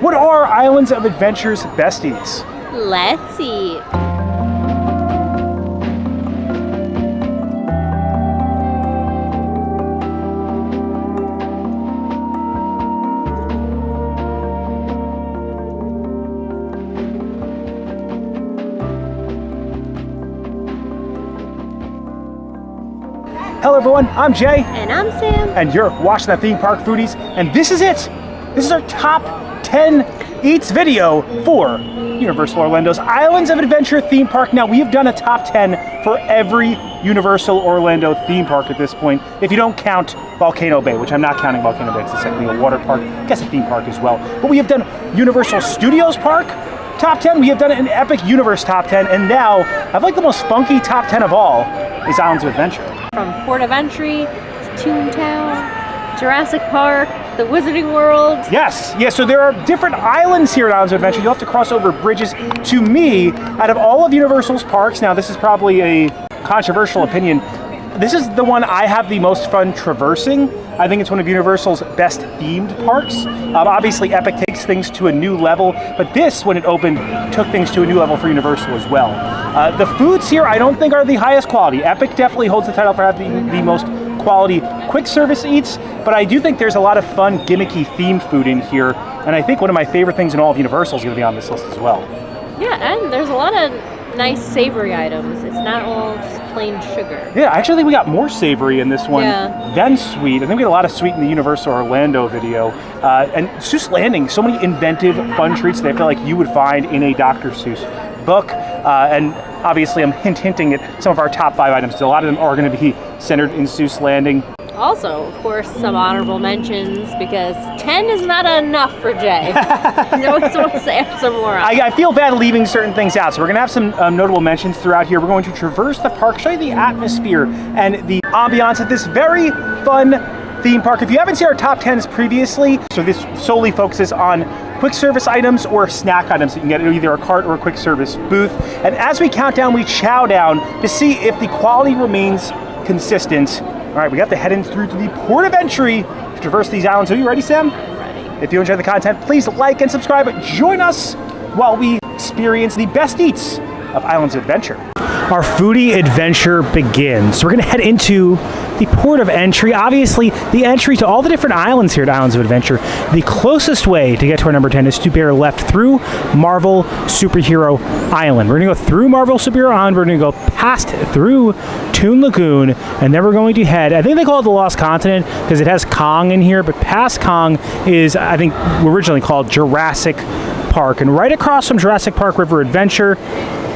What are Islands of Adventure's best eats? Let's eat. Hello everyone, I'm Jay. And I'm Sam. And you're watching the Theme Park Foodies, and this is it. This is our top 10 eats video for Universal Orlando's Islands of Adventure theme park. Now, we have done a top 10 for every Universal Orlando theme park at this point, if you don't count Volcano Bay, which I'm not counting Volcano Bay, it's technically a water park, I guess a theme park as well. But we have done Universal Studios Park, top 10, we have done an Epic Universe top 10, and now, I have like the most funky top 10 of all, is Islands of Adventure. From Port of Entry to Toontown, Jurassic Park, the Wizarding World. Yes, so there are different islands here at Islands of Adventure. You'll have to cross over bridges. To me, out of all of Universal's parks, now this is probably a controversial opinion, this is the one I have the most fun traversing. I think it's one of Universal's best themed parks. Obviously, Epic takes things to a new level, but this, when it opened, took things to a new level for Universal as well. The foods here, I don't think are the highest quality. Epic definitely holds the title for having the most quality quick service eats, but I do think there's a lot of fun, gimmicky themed food in here, and I think one of my favorite things in all of Universal is going to be on this list as well. Yeah, and there's a lot of nice savory items. It's not all just plain sugar. Yeah, I actually think we got more savory in this one than sweet. I think we had a lot of sweet in the Universal Orlando video. And Seuss Landing, so many inventive, fun treats that I feel like you would find in a Dr. Seuss book. And obviously I'm hinting at some of our top 5 items. A lot of them are going to be centered in Seuss Landing. Also, of course, some honorable mentions, because 10 is not enough for Jay. He always wants to add some more. I feel bad leaving certain things out, so we're going to have some notable mentions throughout here. We're going to traverse the park, show you the atmosphere and the ambiance of this very fun theme park. If you haven't seen our top 10s previously, so this solely focuses on quick service items or snack items that you can get at either a cart or a quick service booth. And as we count down, we chow down to see if the quality remains consistent. All right, we have to head in through to the port of entry to traverse these islands. Are you ready, Sam? Ready. If you enjoy the content, please like and subscribe. Join us while we experience the best eats of Islands of Adventure. Our foodie adventure begins. So we're gonna head into the port of entry. Obviously, the entry to all the different islands here at Islands of Adventure. The closest way to get to our number 10 is to bear left through Marvel Superhero Island. We're gonna go through Marvel Superhero Island. We're gonna go past through Toon Lagoon, and then we're going to head, I think they call it the Lost Continent because it has Kong in here, but past Kong is, I think, originally called Jurassic Park. And right across from Jurassic Park River Adventure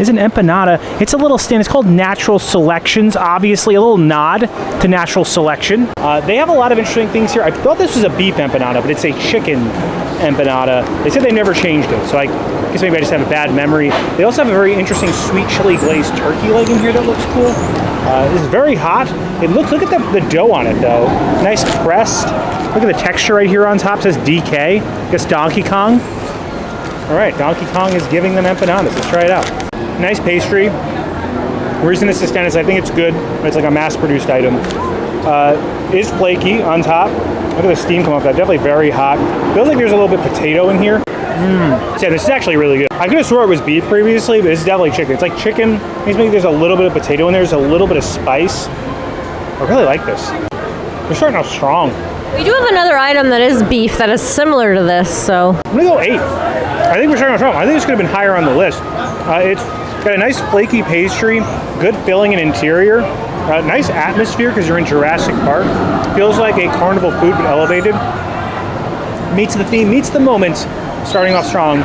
is an empanada. It's a little stand. It's called Natural Selections. Obviously, a little nod to Natural Selection. They have a lot of interesting things here. I thought this was a beef empanada, but it's a chicken empanada. They said they never changed it, so I guess maybe I just have a bad memory. They also have a very interesting sweet chili glazed turkey leg in here that looks cool. This is very hot. Look at the dough on it, though. Nice pressed. Look at the texture right here on top. It says DK. I guess Donkey Kong. All right, Donkey Kong is giving them empanadas. Let's try it out. Nice pastry. The reason this is 10 is I think it's good. It's like a mass-produced item. It is flaky on top. Look at the steam come off that. Definitely very hot. Feels like there's a little bit of potato in here. Yeah, this is actually really good. I could have swore it was beef previously, but this is definitely chicken. It's like chicken. Maybe there's a little bit of potato in there. There's a little bit of spice. I really like this. They're starting out strong. We do have another item that is beef that is similar to this, so. I'm gonna go 8. I think we're starting out strong. I think this could have been higher on the list. It's got a nice flaky pastry, good filling and interior, nice atmosphere because you're in Jurassic Park. Feels like a carnival food but elevated. Meets the theme, meets the moment, starting off strong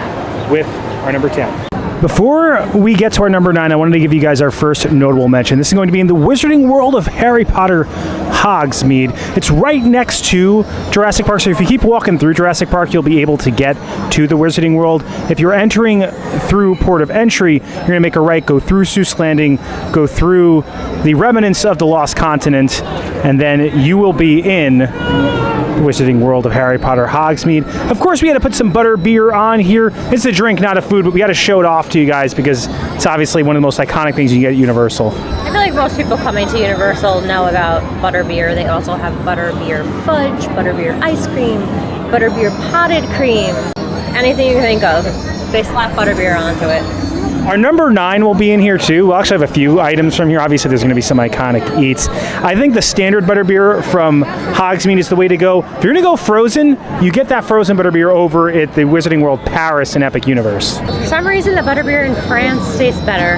with our number 10. Before we get to our number 9, I wanted to give you guys our first notable mention. This is going to be in the Wizarding World of Harry Potter, Hogsmeade. It's right next to Jurassic Park, so if you keep walking through Jurassic Park, you'll be able to get to the Wizarding World. If you're entering through Port of Entry, you're going to make a right, go through Seuss Landing, go through the remnants of the Lost Continent, and then you will be in the Wizarding World of Harry Potter, Hogsmeade. Of course, we had to put some Butterbeer on here. It's a drink, not a food, but we got to show it off to you guys because it's obviously one of the most iconic things you can get at Universal. I feel like most people coming to Universal know about Butterbeer. They also have Butterbeer fudge, Butterbeer ice cream, Butterbeer potted cream. anything you can think of. They slap butterbeer onto it. Our number 9 will be in here too. We'll actually have a few items from here. Obviously, there's going to be some iconic eats. I think the standard butterbeer from Hogsmeade is the way to go. If you're going to go frozen, you get that frozen butterbeer over at the Wizarding World Paris in Epic Universe. For some reason, the butterbeer in France tastes better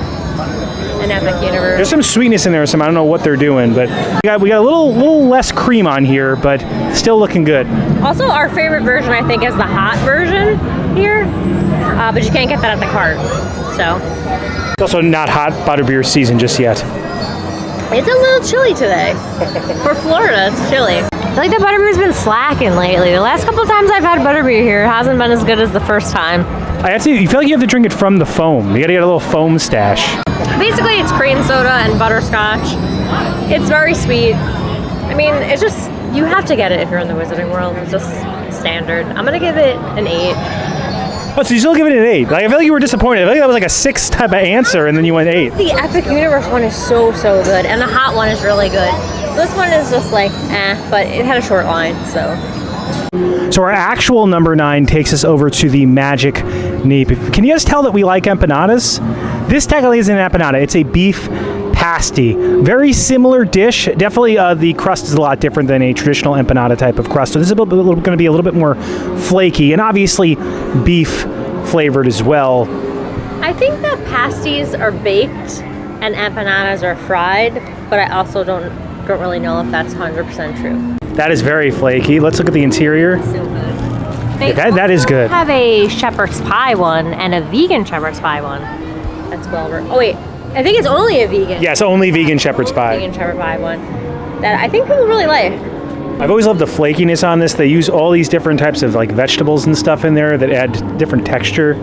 in Epic Universe. There's some sweetness in there. I don't know what they're doing, but we got a little less cream on here, but still looking good. Also, our favorite version, I think, is the hot version here, but you can't get that at the cart. So it's also not hot butterbeer season just yet. It's a little chilly today. For Florida, it's chilly. I feel like the butterbeer's been slacking lately. The last couple times I've had butterbeer here, it hasn't been as good as the first time. You feel like you have to drink it from the foam. You gotta get a little foam stash. Basically, it's cream soda and butterscotch. It's very sweet. I mean, it's just, you have to get it if you're in the Wizarding World. It's just standard. I'm gonna give it an 8. Oh, so you still give it an 8? Like, I feel like you were disappointed. I feel like that was like a 6 type of answer, and then you went 8. The Epic Universe one is so good, and the hot one is really good. This one is just like, but it had a short line, so. So our actual number 9 takes us over to the Magic Neep. Can you guys tell that we like empanadas? This technically isn't an empanada. It's a beef pasty. Very similar dish. Definitely the crust is a lot different than a traditional empanada type of crust. So this is going to be a little bit more flaky and obviously beef flavored as well. I think that pasties are baked and empanadas are fried, but I also don't really know if that's 100% true. That is very flaky. Let's look at the interior. So good. That is good. They have a shepherd's pie one and a vegan shepherd's pie one. That's well. Oh wait. I think it's only a vegan. Yes, only vegan shepherd's pie. Vegan shepherd's pie one that I think people really like. I've always loved the flakiness on this. They use all these different types of like vegetables and stuff in there that add different texture.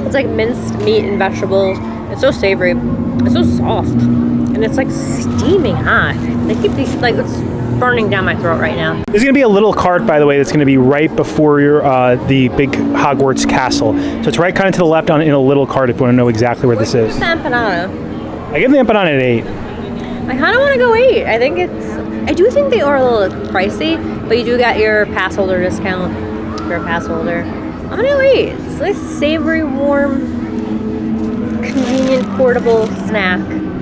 It's like minced meat and vegetables. It's so savory. It's so soft, and it's like steaming hot. They keep these like it's burning down my throat right now. There's going to be a little cart, by the way, that's going to be right before your the big Hogwarts castle. So it's right kind of to the left in a little cart if you want to know exactly where this is. Where's the empanada? I give the empanada an 8. I kind of want to go 8. I do think they are a little pricey, but you do get your pass holder discount if you're a pass holder. I'm going to go 8. It's a nice, savory, warm, convenient, portable snack.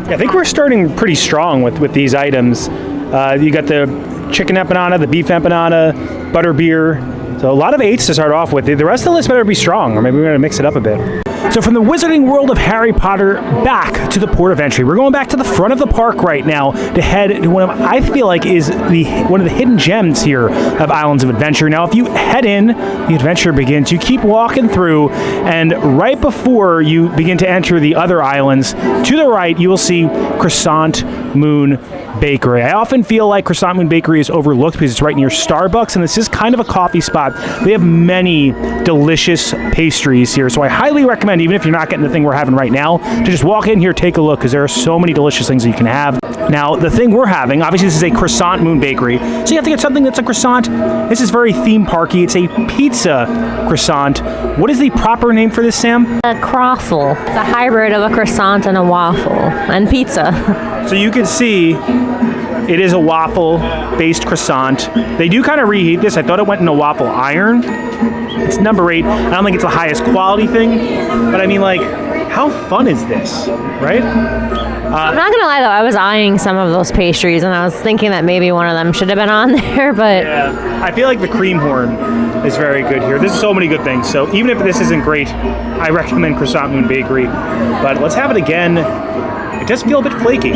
Yeah, I think we're starting pretty strong with these items. You got the chicken empanada, the beef empanada, butterbeer. So a lot of 8s to start off with. The rest of the list better be strong, or maybe we're going to mix it up a bit. So from the Wizarding World of Harry Potter back to the port of entry. We're going back to the front of the park right now to head to one of, I feel like, is one of the hidden gems here of Islands of Adventure. Now, if you head in, the adventure begins. You keep walking through, and right before you begin to enter the other islands, to the right, you will see Croissant Moon Bakery. I often feel like Croissant Moon Bakery is overlooked because it's right near Starbucks, and this is kind of a coffee spot. They have many delicious pastries here, so I highly recommend, even if you're not getting the thing we're having right now, to just walk in here, take a look, because there are so many delicious things that you can have. Now, the thing we're having, obviously this is a Croissant Moon Bakery, so you have to get something that's a croissant. This is very theme parky. It's a pizza croissant. What is the proper name for this, Sam? A croffle. It's a hybrid of a croissant and a waffle and pizza. So you can see it is a waffle-based croissant. They do kind of reheat this. I thought it went in a waffle iron. It's number 8. I don't think it's the highest quality thing, but I mean, like, how fun is this, right? I'm not gonna lie though, I was eyeing some of those pastries and I was thinking that maybe one of them should have been on there, but... Yeah, I feel like the cream horn is very good here. There's so many good things, so even if this isn't great, I recommend Croissant Moon Bakery. But let's have it again. It does feel a bit flaky.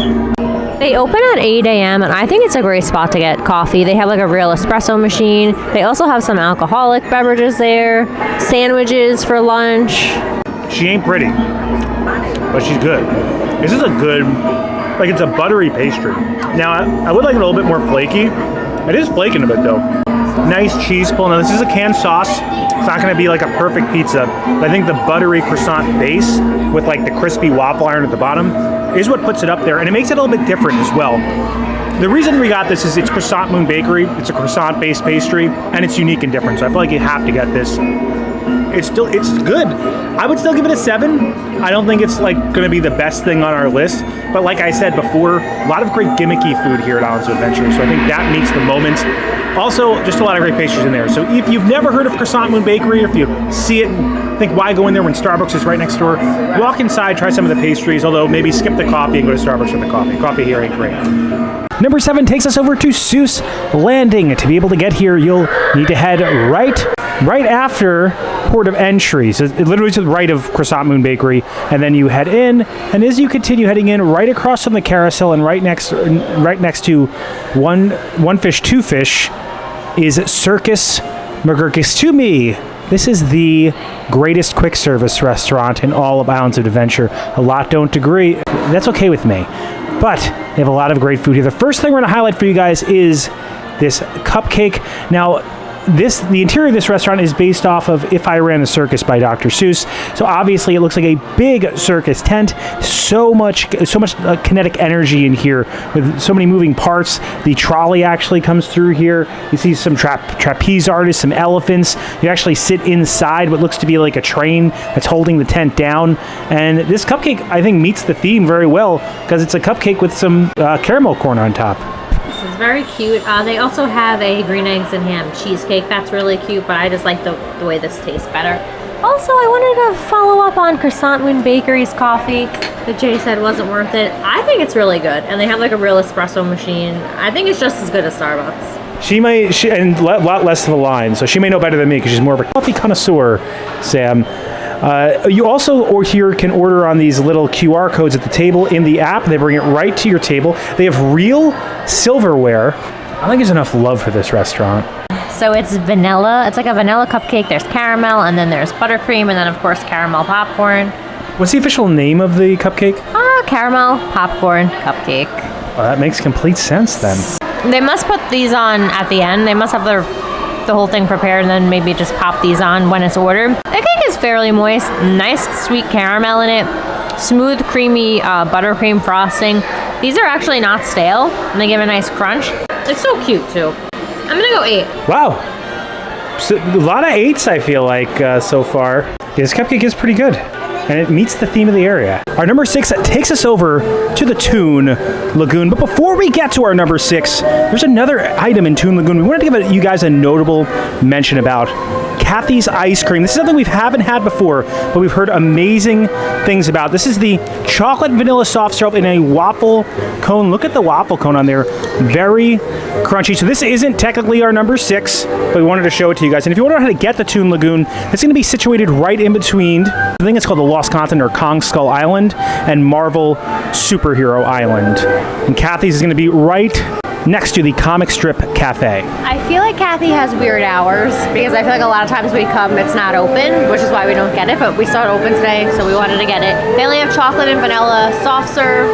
They open at 8 a.m. and I think it's a great spot to get coffee. They have like a real espresso machine. They also have some alcoholic beverages there, sandwiches for lunch. She ain't pretty, but she's good. This is a good, like, it's a buttery pastry. Now, I would like it a little bit more flaky. It is flaking a bit though. Nice cheese pull. Now this is a canned sauce. It's not going to be like a perfect pizza, but I think the buttery croissant base with like the crispy waffle iron at the bottom is what puts it up there, and it makes it a little bit different as well. The reason we got this is it's Croissant Moon Bakery. It's a croissant-based pastry, and it's unique and different. So I feel like you have to get this. It's good. I would still give it a 7. I don't think it's like going to be the best thing on our list, but like I said before, a lot of great gimmicky food here at Islands of Adventure. So I think that meets the moment. Also, just a lot of great pastries in there. So if you've never heard of Croissant Moon Bakery, or if you see it and think why go in there when Starbucks is right next door, walk inside, try some of the pastries, although maybe skip the coffee and go to Starbucks for the coffee. Coffee here ain't great. Number 7 takes us over to Seuss Landing. To be able to get here, you'll need to head right after port of entry. So it literally to the right of Croissant Moon Bakery, and then you head in, and as you continue heading in, right across from the carousel and right next to one fish, two fish is Circus McGurkis to me. This is the greatest quick service restaurant in all of Islands of Adventure. A lot don't agree. That's okay with me. But they have a lot of great food here. The first thing we're going to highlight for you guys is this cupcake. Now, the interior of this restaurant is based off of If I Ran the Circus by Dr. Seuss. So obviously it looks like a big circus tent. So much kinetic energy in here with so many moving parts. The trolley actually comes through here. You see some trapeze artists, some elephants. You actually sit inside what looks to be like a train that's holding the tent down. And this cupcake, I think, meets the theme very well because it's a cupcake with some caramel corn on top. This is very cute. They also have a green eggs and ham cheesecake. That's really cute, but I just like the way this tastes better. Also, I wanted to follow up on Croissant Moon Bakery's coffee that Jay said wasn't worth it. I think it's really good, and they have like a real espresso machine. I think it's just as good as Starbucks. And a lot less of a line, so she may know better than me because she's more of a coffee connoisseur, Sam. You also here can order on these little QR codes at the table in the app. They bring it right to your table. They have real silverware. I think there's enough love for this restaurant. So it's vanilla. It's like a vanilla cupcake. There's caramel, and then there's buttercream, and then of course caramel popcorn. What's the official name of the cupcake? Caramel popcorn cupcake. Well, that makes complete sense then. They must put these on at the end. They must have the whole thing prepared and then maybe just pop these on when it's ordered. The cake is fairly moist, nice sweet caramel in it, smooth creamy buttercream frosting. These are actually not stale and they give a nice crunch. It's so cute too. I'm gonna go 8. Wow, so, a lot of 8s I feel like so far. Yeah, this cupcake is pretty good. And it meets the theme of the area. Our number 6 takes us over to the Toon Lagoon. But before we get to our number 6, there's another item in Toon Lagoon. We wanted to give you guys a notable mention about Kathy's Ice Cream. This is something we haven't had before, but we've heard amazing things about. This is the chocolate vanilla soft serve in a waffle cone. Look at the waffle cone on there. Very crunchy. So this isn't technically our number 6, but we wanted to show it to you guys. And if you want to know how to get the Toon Lagoon, it's going to be situated right in between, I think it's called the Lost Continent or Kong Skull Island, and Marvel Superhero Island. And Kathy's is going to be right next to the Comic Strip Cafe. I feel like Kathy has weird hours because I feel like a lot of times we come, it's not open, which is why we don't get it, but we saw it open today, so we wanted to get it. They only have chocolate and vanilla soft serve.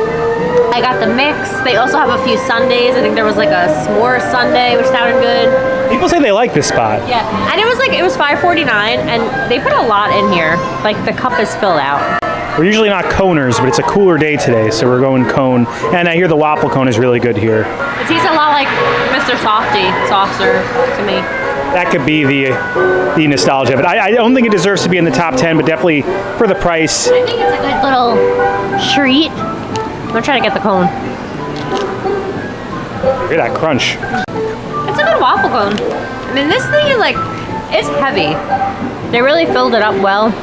I got the mix. They also have a few sundaes. I think there was like a s'more sundae, which sounded good. People say they like this spot. Yeah, and it was $5.49, and they put a lot in here. Like the cup is filled out. We're usually not coners, but it's a cooler day today, so we're going cone. And I hear the waffle cone is really good here. It tastes a lot like Mr. Soft serve to me. That could be the nostalgia of it. I don't think it deserves to be in the top 10, but definitely for the price. I think it's a good little treat. I'm gonna try to get the cone. Look at that crunch. It's a good waffle cone. I mean, this thing is like, it's heavy. They really filled it up well.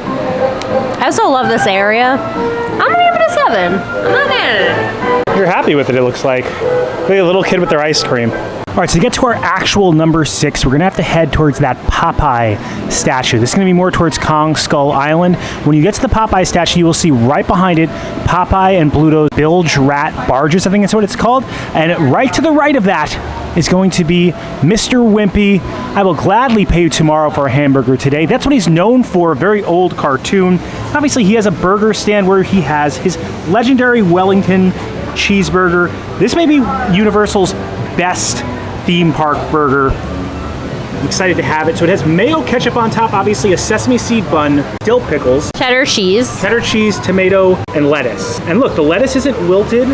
I also love this area. I'm gonna give it a 7. I'm not mad at it. You're happy with it, it looks like. Look at a little kid with their ice cream. All right, so to get to our actual number 6, we're gonna have to head towards that Popeye statue. This is gonna be more towards Kong Skull Island. When you get to the Popeye statue, you will see right behind it Popeye and Bluto's bilge rat barges, I think that's what it's called. And right to the right of that is going to be Mr. Wimpy. I will gladly pay you tomorrow for a hamburger today. That's what he's known for, a very old cartoon. Obviously, he has a burger stand where he has his legendary Wellington cheeseburger. This may be Universal's best theme park burger. I'm excited to have it. So it has mayo ketchup on top, obviously a sesame seed bun, dill pickles, Cheddar cheese, tomato, and lettuce. And look, the lettuce isn't wilted.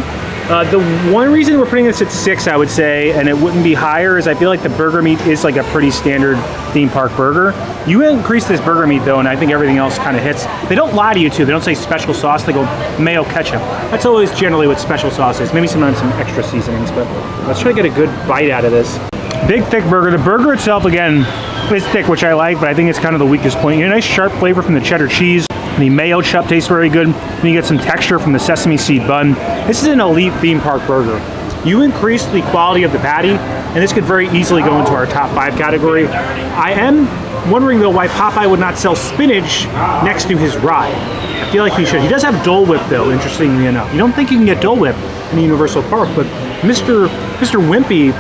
The one reason we're putting this at 6, I would say, and it wouldn't be higher, is I feel like the burger meat is like a pretty standard theme park burger. You increase this burger meat though, and I think everything else kind of hits. They don't lie to you too. They don't say special sauce. They go mayo ketchup. That's always generally what special sauce is. Maybe sometimes some extra seasonings, but let's try to get a good bite out of this. Big, thick burger. The burger itself, again, is thick, which I like, but I think it's kind of the weakest point. You get a nice sharp flavor from the cheddar cheese. The mayo chup tastes very good. Then you get some texture from the sesame seed bun. This is an elite theme park burger. You increase the quality of the patty, and this could very easily go into our top 5 category. I am wondering, though, why Popeye would not sell spinach next to his ride. I feel like he should. He does have Dole Whip, though, interestingly enough. You don't think you can get Dole Whip in the Universal Park, but Mr. Wimpy,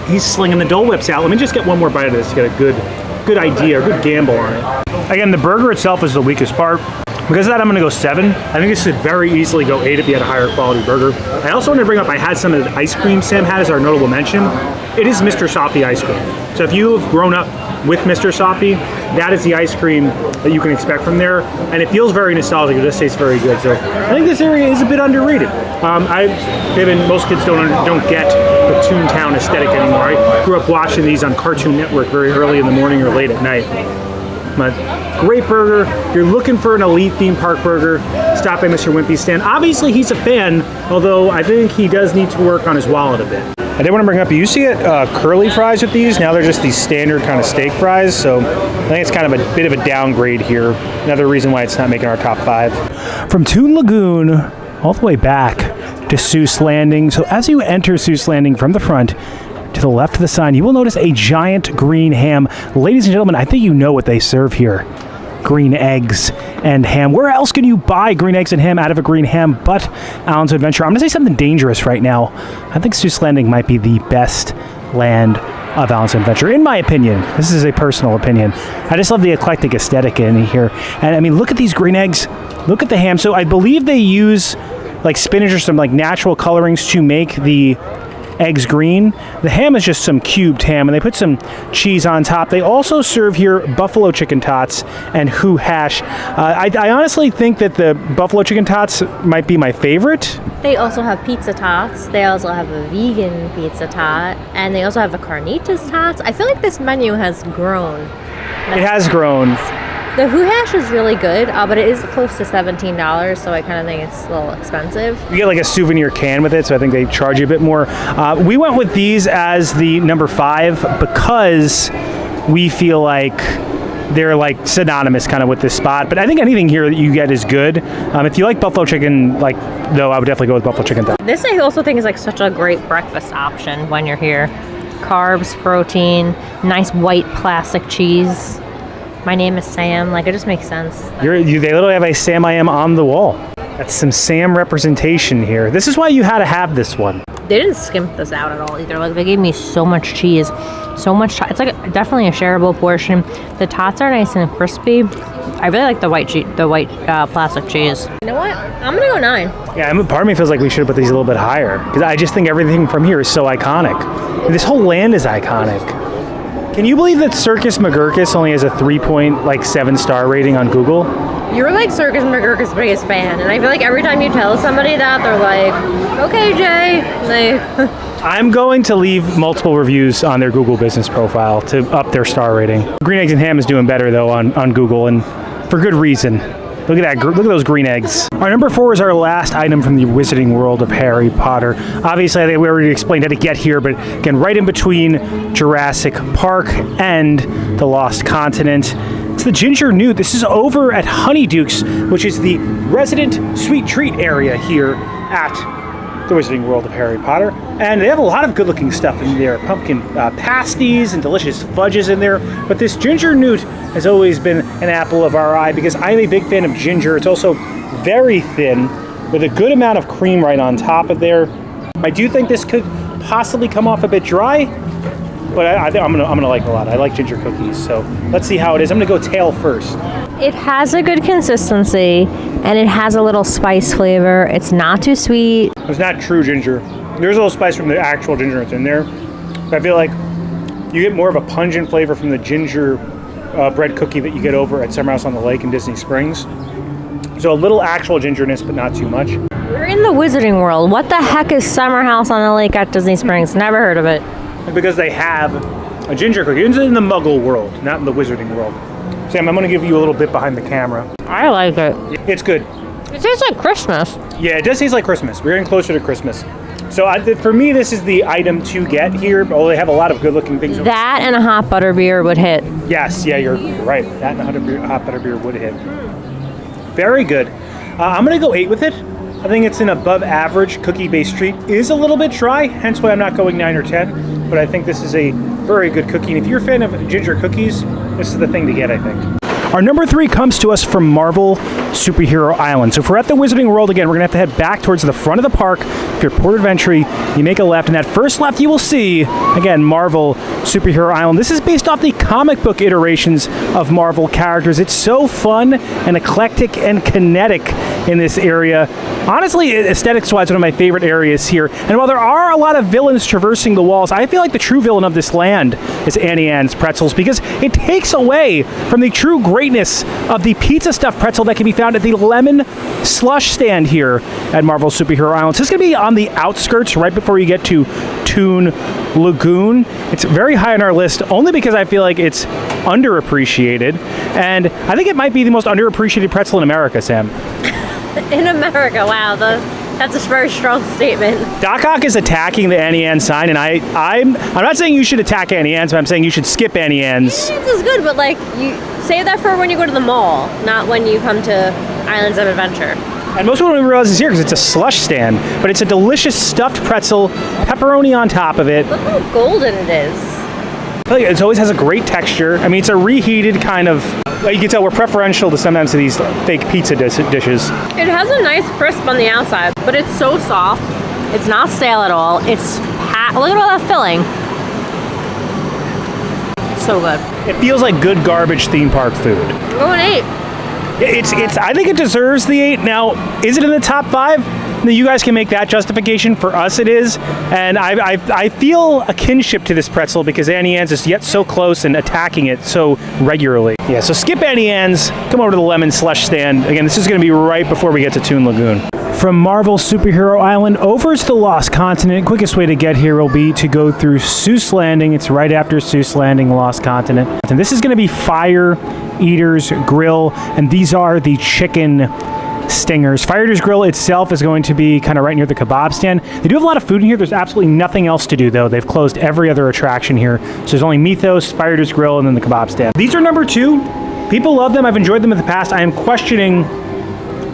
he's slinging the Dole Whips out. Let me just get one more bite of this to get a good idea, a good gamble on it. Again, the burger itself is the weakest part. Because of that, I'm going to go 7. I think this could very easily go 8 if you had a higher quality burger. I also want to bring up, I had some of the ice cream Sam had as our notable mention. It is Mr. Softee ice cream. So if you've grown up with Mr. Softee, that is the ice cream that you can expect from there. And it feels very nostalgic. It just tastes very good. So I think this area is a bit underrated. Given most kids don't get the Toontown aesthetic anymore. I grew up watching these on Cartoon Network very early in the morning or late at night. But great burger. If you're looking for an elite theme park burger, stop by Mr. Wimpy's stand. Obviously, he's a fan, although I think he does need to work on his wallet a bit. I did want to bring up, you used to get curly fries with these. Now they're just these standard kind of steak fries, so I think it's kind of a bit of a downgrade here. Another reason why it's not making our top 5. From Toon Lagoon all the way back to Seuss Landing. So as you enter Seuss Landing from the front, to the left of the sign, you will notice a giant green ham. Ladies and gentlemen, I think you know what they serve here. Green eggs and ham. Where else can you buy green eggs and ham out of a green ham but Alan's Adventure? I'm going to say something dangerous right now. I think Seuss Landing might be the best land of Alan's Adventure, in my opinion. This is a personal opinion. I just love the eclectic aesthetic in here. And I mean, look at these green eggs. Look at the ham. So I believe they use like spinach or some like natural colorings to make the eggs green. The ham is just some cubed ham, and they put some cheese on top. They also serve here buffalo chicken tots and who hash. I honestly think that the buffalo chicken tots might be my favorite. They also have pizza tots. They also have a vegan pizza tot, and they also have a carnitas tots. I feel like this menu has grown. It has grown. The Who Hash is really good, but it is close to $17, so I kind of think it's a little expensive. You get like a souvenir can with it, so I think they charge you a bit more. We went with these as the number 5 because we feel like they're like synonymous kind of with this spot. But I think anything here that you get is good. If you like buffalo chicken, like though, I would definitely go with buffalo chicken. This I also think is like such a great breakfast option when you're here. Carbs, protein, nice white plastic cheese. My name is Sam. Like, it just makes sense. They literally have a Sam I Am on the wall. That's some Sam representation here. This is why you had to have this one. They didn't skimp this out at all either. Like, they gave me so much cheese, so much. It's like definitely a shareable portion. The tots are nice and crispy. I really like the white plastic cheese. You know what? I'm gonna go 9. Yeah, part of me feels like we should have put these a little bit higher because I just think everything from here is so iconic. This whole land is iconic. Can you believe that Circus McGurkus only has a 3.7-star rating on Google? You're like Circus McGurkus' biggest fan, and I feel like every time you tell somebody that, they're like, "Okay, Jay." I'm going to leave multiple reviews on their Google business profile to up their star rating. Green Eggs and Ham is doing better though on Google, and for good reason. Look at that! Look at those green eggs. Our number 4 is our last item from the Wizarding World of Harry Potter. Obviously, I think we already explained how to get here, but again, right in between Jurassic Park and the Lost Continent. It's the Ginger Newt. This is over at Honeyduke's, which is the resident sweet treat area here at the Wizarding World of Harry Potter. And they have a lot of good-looking stuff in there. Pumpkin pasties and delicious fudges in there. But this Ginger Newt has always been an apple of our eye because I'm a big fan of ginger. It's also very thin with a good amount of cream right on top of there. I do think this could possibly come off a bit dry, but I'm gonna like it a lot. I like ginger cookies, so let's see how it is. I'm gonna go tail first. It has a good consistency, and it has a little spice flavor. It's not too sweet. It's not true ginger. There's a little spice from the actual ginger that's in there, but I feel like you get more of a pungent flavor from the ginger bread cookie that you get over at Summer House on the Lake in Disney Springs. So a little actual gingerness, but not too much. We're in the Wizarding World. What the heck is Summer House on the Lake at Disney Springs? Never heard of it. Because they have a ginger cookie. It's in the Muggle world, not in the Wizarding world. Sam, I'm going to give you a little bit behind the camera. I like it. It's good. It tastes like Christmas. Yeah, it does taste like Christmas. We're getting closer to Christmas. So for me, this is the item to get here. Although they have a lot of good-looking things. That and a hot butterbeer would hit. Yes, yeah, you're right. That and a hot butterbeer would hit. Very good. I'm gonna go 8 with it. I think it's an above-average cookie-based treat. It is a little bit dry, hence why I'm not going 9 or 10. But I think this is a very good cookie. And if you're a fan of ginger cookies, this is the thing to get, I think. Our number 3 comes to us from Marvel Superhero Island. So if we're at the Wizarding World again, we're gonna have to head back towards the front of the park. If you're at Port of Entry, you make a left, and that first left you will see, again, Marvel Superhero Island. This is based off the comic book iterations of Marvel characters. It's so fun and eclectic and kinetic in this area. Honestly, aesthetics-wise, one of my favorite areas here. And while there are a lot of villains traversing the walls, I feel like the true villain of this land is Auntie Anne's Pretzels, because it takes away from the true greatness of the pizza stuffed pretzel that can be found at the lemon slush stand here at Marvel Superhero Island. So it's going to be on the outskirts right before you get to Toon Lagoon. It's very high on our list only because I feel like it's underappreciated, and I think it might be the most underappreciated pretzel in America, Sam. In America, wow, that's a very strong statement. Doc Ock is attacking the Auntie Anne sign, and I'm not saying you should attack Auntie Anne's, but I'm saying you should skip Auntie Anne's. Auntie Anne's is good, but like you save that for when you go to the mall, not when you come to Islands of Adventure. And most people don't realize it's here because it's a slush stand, but it's a delicious stuffed pretzel, pepperoni on top of it. Look how golden it is. I feel like it always has a great texture. I mean, it's a reheated kind of. You can tell we're preferential to sometimes to these fake pizza dishes. It has a nice crisp on the outside, but it's so soft. It's not stale at all. It's look at all that filling. It's so good. It feels like good garbage theme park food. I'm going 8. It's. I think it deserves the 8. Now, is it in the top 5? You guys can make that justification. For us, it is. And I feel a kinship to this pretzel because Auntie Anne's is yet so close and attacking it so regularly. Yeah, so skip Auntie Anne's, come over to the lemon slush stand. Again, this is going to be right before we get to Toon Lagoon. From Marvel Superhero Island over to the Lost Continent, quickest way to get here will be to go through Seuss Landing. It's right after Seuss Landing, Lost Continent. And this is going to be Fire Eater's Grill, and these are the chicken stingers. Fire Eater's Grill itself is going to be kind of right near the kebab stand. They do have a lot of food in here. There's absolutely nothing else to do, though. They've closed every other attraction here. So there's only Mythos, Fire Eater's Grill, and then the kebab stand. These are number 2. People love them. I've enjoyed them in the past. I am questioning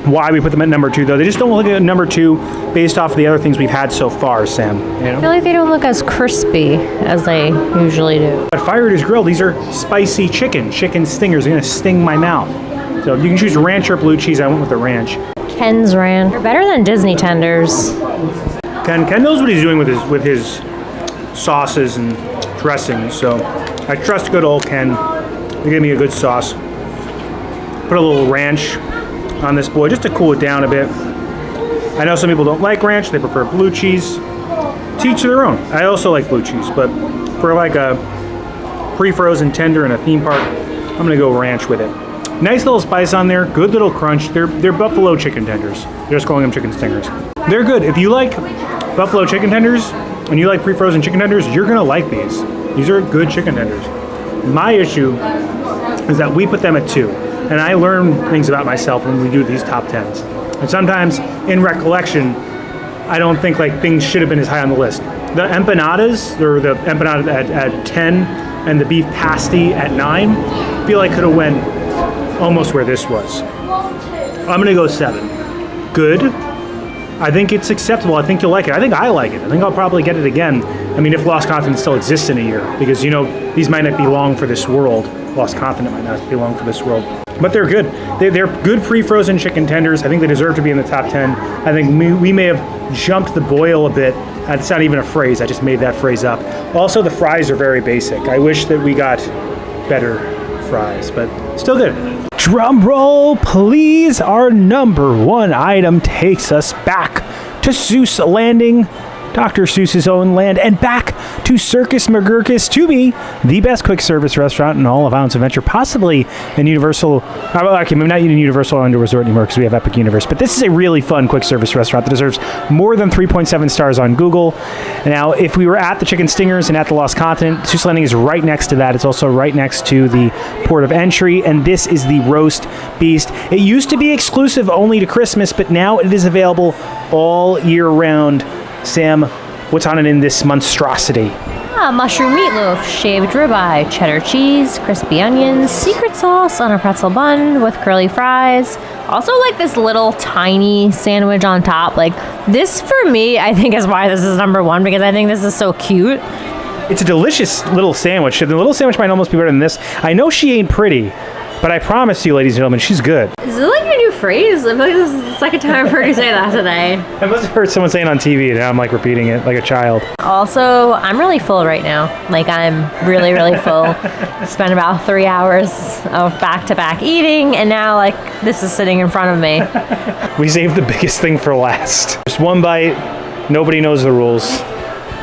why we put them at number 2, though. They just don't look at number 2 based off of the other things we've had so far, Sam. You know? I feel like they don't look as crispy as they usually do. At Fire Eater's Grill, these are spicy chicken stingers. They're going to sting my mouth. So you can choose ranch or blue cheese. I went with the ranch. Ken's ranch. They're better than Disney tenders. Ken knows what he's doing with his sauces and dressings. So I trust good old Ken to give me a good sauce. Put a little ranch on this boy just to cool it down a bit. I know some people don't like ranch. They prefer blue cheese. To each their own. I also like blue cheese, but for like a pre-frozen tender in a theme park, I'm going to go ranch with it. Nice little spice on there, good little crunch. They're buffalo chicken tenders. They're just calling them chicken stingers. They're good. If you like buffalo chicken tenders and you like pre-frozen chicken tenders, you're gonna like these. These are good chicken tenders. My issue is that we put them at 2, and I learn things about myself when we do these top 10s. And sometimes, in recollection, I don't think like things should have been as high on the list. The empanadas, or the empanada at 10, and the beef pasty at 9, feel like could have went almost where this was. I'm gonna go 7. Good. I think it's acceptable. I think you'll like it. I think I like it. I think I'll probably get it again. I mean, if Lost Continent still exists in a year, because you know these might not be long for this world. Lost Continent might not be long for this world, but they're good. They're good pre-frozen chicken tenders. I think they deserve to be in the top 10. I think we may have jumped the boil a bit. It's not even a phrase. I just made that phrase up. Also, the fries are very basic. I wish that we got better fries, but still good. Drum roll, please. Our number 1 item takes us back to Seuss Landing, Dr. Seuss's own land, and back to Circus McGurkus, to me, the best quick service restaurant in all of Islands of Adventure, possibly in Universal. Okay, maybe not in Universal Orlando Resort anymore because we have Epic Universe, but this is a really fun quick service restaurant that deserves more than 3.7 stars on Google. Now, if we were at the Chicken Stingers and at the Lost Continent, Seuss Landing is right next to that. It's also right next to the Port of Entry, and this is the Roast Beast. It used to be exclusive only to Christmas, but now it is available all year round Sam, what's on it in this monstrosity? Mushroom meatloaf, shaved ribeye, cheddar cheese, crispy onions, secret sauce on a pretzel bun with curly fries. Also, like this little tiny sandwich on top. Like this, for me, I think is why this is number one, because I think this is so cute. It's a delicious little sandwich. The little sandwich might almost be better than this. I know she ain't pretty, but I promise you, ladies and gentlemen, she's good. Is it like your new phrase? I feel like this is the second time I've heard you say that today. I must have heard someone saying it on TV, and now I'm like repeating it like a child. Also, I'm really full right now. Like, I'm really, really full. Spent about 3 hours of back-to-back eating, and now, like, this is sitting in front of me. We saved the biggest thing for last. Just one bite, nobody knows the rules.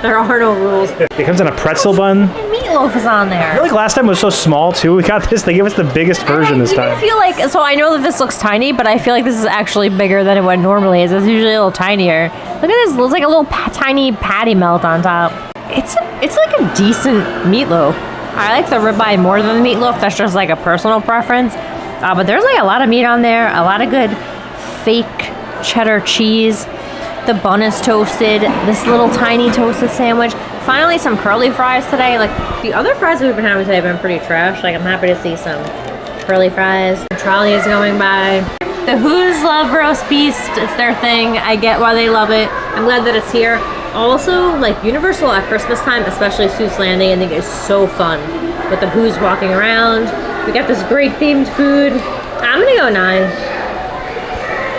There are no rules. It comes in a pretzel bun. Meatloaf is on there. I feel like last time it was so small, too. We got this, they gave us the biggest version this time. I feel like, so I know that this looks tiny, but I feel like this is actually bigger than what normally is. It's usually a little tinier. Look at this, it looks like a little tiny patty melt on top. It's like a decent meatloaf. I like the ribeye more than the meatloaf. That's just like a personal preference. But there's like a lot of meat on there, a lot of good fake cheddar cheese. The bun is toasted, this little tiny toasted sandwich. Finally, some curly fries today. Like, the other fries we've been having today have been pretty trash. Like, I'm happy to see some curly fries. The trolley is going by. The Who's love roast beef. It's their thing. I get why they love it. I'm glad that it's here. Also, like, Universal at Christmas time, especially Seuss Landing, I think is so fun. With the Who's walking around. We got this great themed food. I'm gonna go 9.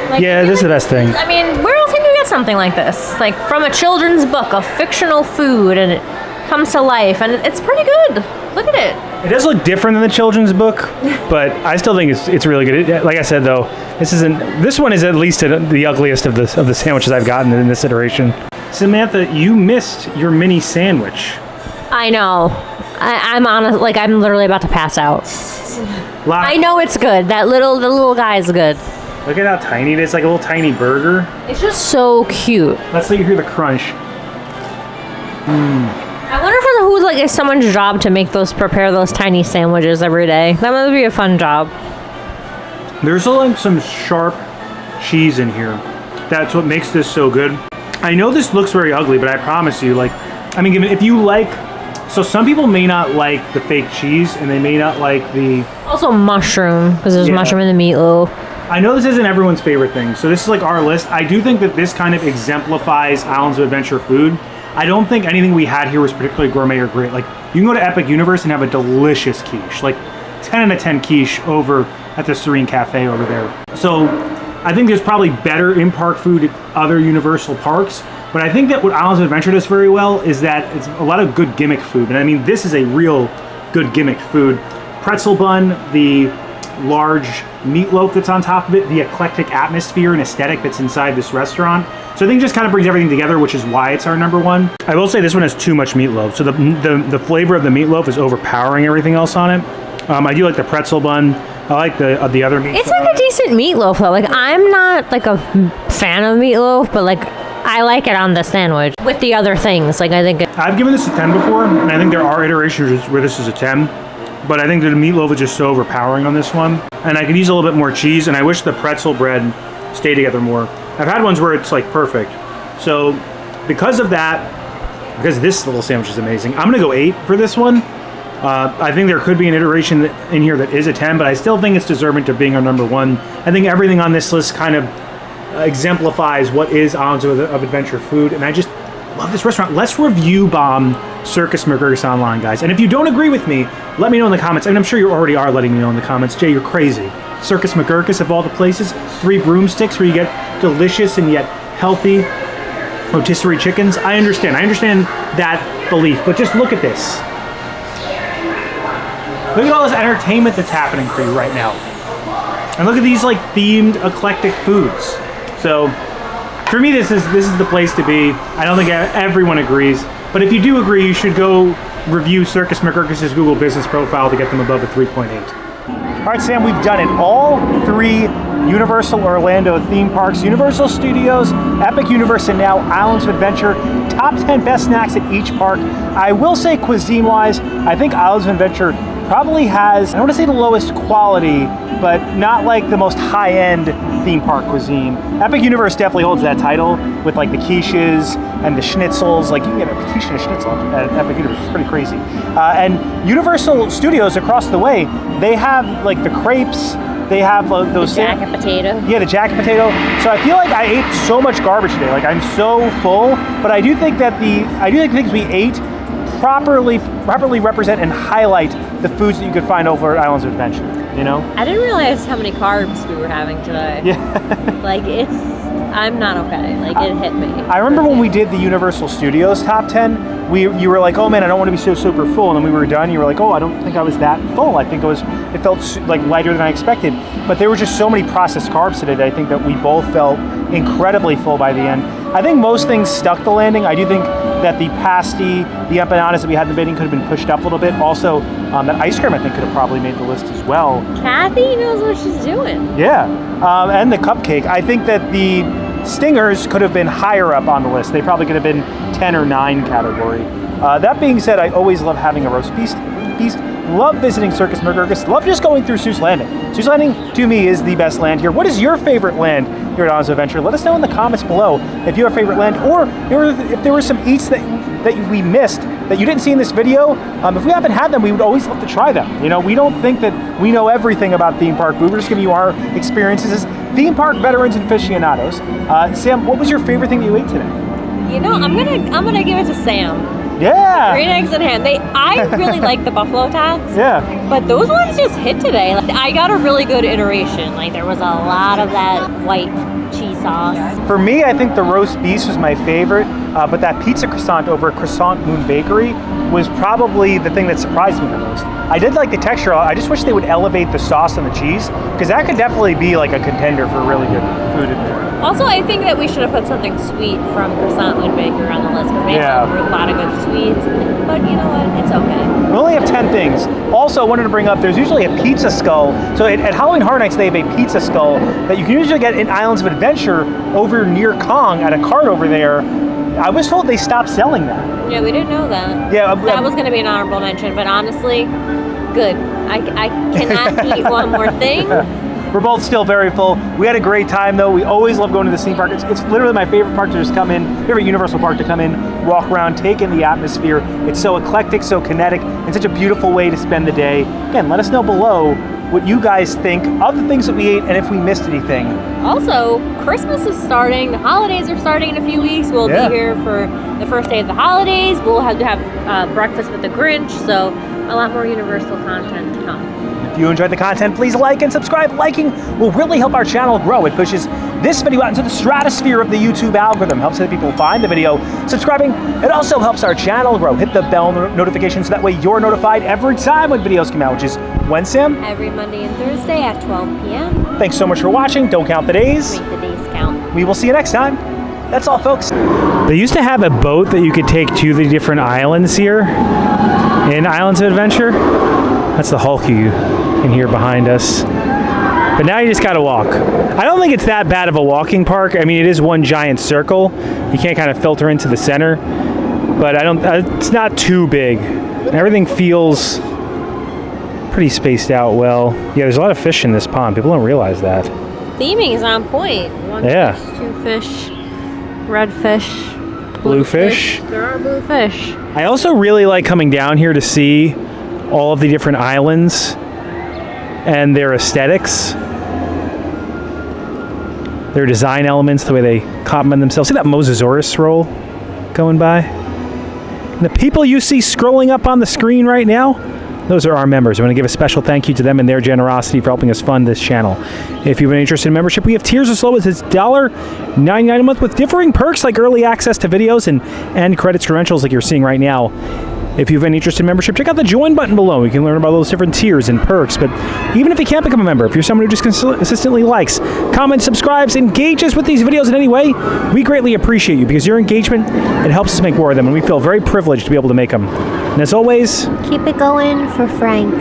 Like, yeah, this is the best thing. I mean, where else can you get something like this? Like, from a children's book, a fictional food, and it comes to life, and it's pretty good. Look at it. It does look different than the children's book, but I still think it's really good. Like I said, though, this one is at least the ugliest of the sandwiches I've gotten in this iteration. Samantha, you missed your mini sandwich. I know. I'm honest. Like, I'm literally about to pass out. I know it's good. The little guy is good. Look at how tiny it is, like a little tiny burger. It's just so cute. Let's let you hear the crunch. I wonder if who's like it's someone's job to prepare those tiny sandwiches every day. That would be a fun job. There's like some sharp cheese in here. That's what makes this so good. I know this looks very ugly, but I promise you, like, I mean, if you like, so some people may not like the fake cheese, and they may not like the... Also mushroom, because there's mushroom in the meatloaf. I know this isn't everyone's favorite thing, so this is like our list. I do think that this kind of exemplifies Islands of Adventure food. I don't think anything we had here was particularly gourmet or great. Like, you can go to Epic Universe and have a delicious quiche. Like, 10 out of 10 quiche over at the Serene Cafe over there. So, I think there's probably better in-park food at other Universal parks. But I think that what Islands of Adventure does very well is that it's a lot of good gimmick food. And I mean, this is a real good gimmick food. Pretzel bun, the large meatloaf that's on top of it, the eclectic atmosphere and aesthetic that's inside this restaurant. So I think it just kind of brings everything together, which is why it's our number one. I will say this one has too much meatloaf. So the flavor of the meatloaf is overpowering everything else on it. I do like the pretzel bun. I like the other meat. It's like a decent meatloaf though. Like, I'm not like a fan of meatloaf, but like I like it on the sandwich with the other things. Like, I think I've given this a 10 before, and I think there are iterations where this is a 10. But I think that the meatloaf is just so overpowering on this one. And I could use a little bit more cheese, and I wish the pretzel bread stayed together more. I've had ones where it's like perfect. So because of that, because this little sandwich is amazing, I'm gonna go 8 for this one. I think there could be an iteration in here that is a 10, but I still think it's deserving to being our number one. I think everything on this list kind of exemplifies what is Islands of Adventure food, and I just love this restaurant. Let's review bomb Circus McGurkus online, guys. And if you don't agree with me, let me know in the comments. And I'm sure you already are letting me know in the comments. Jay, you're crazy. Circus McGurkus of all the places. 3 broomsticks where you get delicious and yet healthy rotisserie chickens. I understand that belief, but just look at this. Look at all this entertainment that's happening for you right now. And look at these like themed eclectic foods. So for me, this is the place to be. I don't think everyone agrees, but if you do agree, you should go review Circus McGurkus' Google business profile to get them above a 3.8. All right, Sam, we've done it. All 3 Universal Orlando theme parks, Universal Studios, Epic Universe, and now Islands of Adventure. Top 10 best snacks at each park. I will say, cuisine-wise, I think Islands of Adventure probably has, I don't want to say the lowest quality, but not like the most high-end theme park cuisine. Epic Universe definitely holds that title with like the quiches and the schnitzels. Like you can get a quiche and a schnitzel at Epic Universe. It's pretty crazy. And Universal Studios across the way, they have like the crepes. They have those jacket potato. Yeah, the jacket potato. So I feel like I ate so much garbage today. Like I'm so full, but I do think that the things we ate properly represent and highlight the foods that you could find over at Islands of Adventure. You know? I didn't realize how many carbs we were having today. Yeah. Like I'm not okay. Like it hit me. I remember when we did the Universal Studios top 10. You were like, oh man, I don't want to be so super full, and then we were done. You were like, oh, I don't think I was that full. I think it felt like lighter than I expected. But there were just so many processed carbs today that I think that we both felt incredibly full by the end. I think most things stuck the landing. I do think that the pasty, the empanadas that we had in the bidding could have been pushed up a little bit. Also, that ice cream I think could have probably made the list as well. Kathy knows what she's doing. Yeah, and the cupcake. I think that the stingers could have been higher up on the list. They probably could have been 10 or 9 category. That being said, I always love having a roast beast. Love visiting Seuss Burgers. Love just going through Seuss Landing. Seuss Landing, to me, is the best land here. What is your favorite land here at Islands of Adventure? Let us know in the comments below if you have a favorite land, or if there were some eats that we missed that you didn't see in this video. If we haven't had them, we would always love to try them. You know, we don't think that we know everything about theme park food. We're just giving you our experiences as theme park veterans and aficionados. Sam, what was your favorite thing that you ate today? You know, I'm gonna give it to Sam. Yeah. Green eggs and ham. I really like the buffalo tots. Yeah. But those ones just hit today. Like, I got a really good iteration. Like there was a lot of that white cheese sauce. For me, I think the roast beef was my favorite, but that pizza croissant over at Croissant Moon Bakery was probably the thing that surprised me the most. I did like the texture. I just wish they would elevate the sauce and the cheese, because that could definitely be like a contender for really good food in there. Also, I think that we should have put something sweet from Croissant Moon Bakery on the list, because they have a lot of good sweets. But you know what? It's okay. We only have 10 things. Also, I wanted to bring up, there's usually a pizza skull. So at Halloween Horror Nights, they have a pizza skull that you can usually get in Islands of Adventure over near Kong at a cart over there. I was told they stopped selling that. Yeah, we didn't know that. Yeah, that was going to be an honorable mention, but honestly, good. I cannot eat one more thing. We're both still very full. We had a great time though. We always love going to the theme park. It's literally my favorite park to just come in, favorite Universal park to come in, walk around, take in the atmosphere. It's so eclectic, so kinetic, and such a beautiful way to spend the day. Again, let us know below what you guys think of the things that we ate and if we missed anything. Also, Christmas is starting. The holidays are starting in a few weeks. We'll be here for the first day of the holidays. We'll have to have breakfast with the Grinch, so a lot more Universal content to come. If you enjoyed the content, please like and subscribe. Liking will really help our channel grow. It pushes this video out into the stratosphere of the YouTube algorithm, helps other people find the video. Subscribing, it also helps our channel grow. Hit the bell notification so that way you're notified every time when videos come out, which is when, Sam? Every Monday and Thursday at 12 p.m. Thanks so much for watching. Don't count the days. Make the days count. We will see you next time. That's all, folks. They used to have a boat that you could take to the different islands here in Islands of Adventure. That's the Hulk you can hear behind us. But now you just gotta walk. I don't think it's that bad of a walking park. I mean, it is one giant circle. You can't kind of filter into the center, but it's not too big. And everything feels pretty spaced out well. Yeah, there's a lot of fish in this pond. People don't realize that. Theming is on point. One fish, 2 fish, red fish, blue fish. There are blue fish. I also really like coming down here to see all of the different islands and their aesthetics, their design elements, the way they compliment themselves. See that Mosasaurus roll going by? And the people you see scrolling up on the screen right now, those are our members. I want to give a special thank you to them and their generosity for helping us fund this channel. If you have an interest in membership, we have tiers as low as $1.99 a month with differing perks like early access to videos and credits credentials like you're seeing right now. If you have any interest in membership, check out the join button below. You can learn about those different tiers and perks. But even if you can't become a member, if you're someone who just consistently likes, comments, subscribes, engages with these videos in any way, we greatly appreciate you, because your engagement, it helps us make more of them, and we feel very privileged to be able to make them. And as always, keep it going for Frank.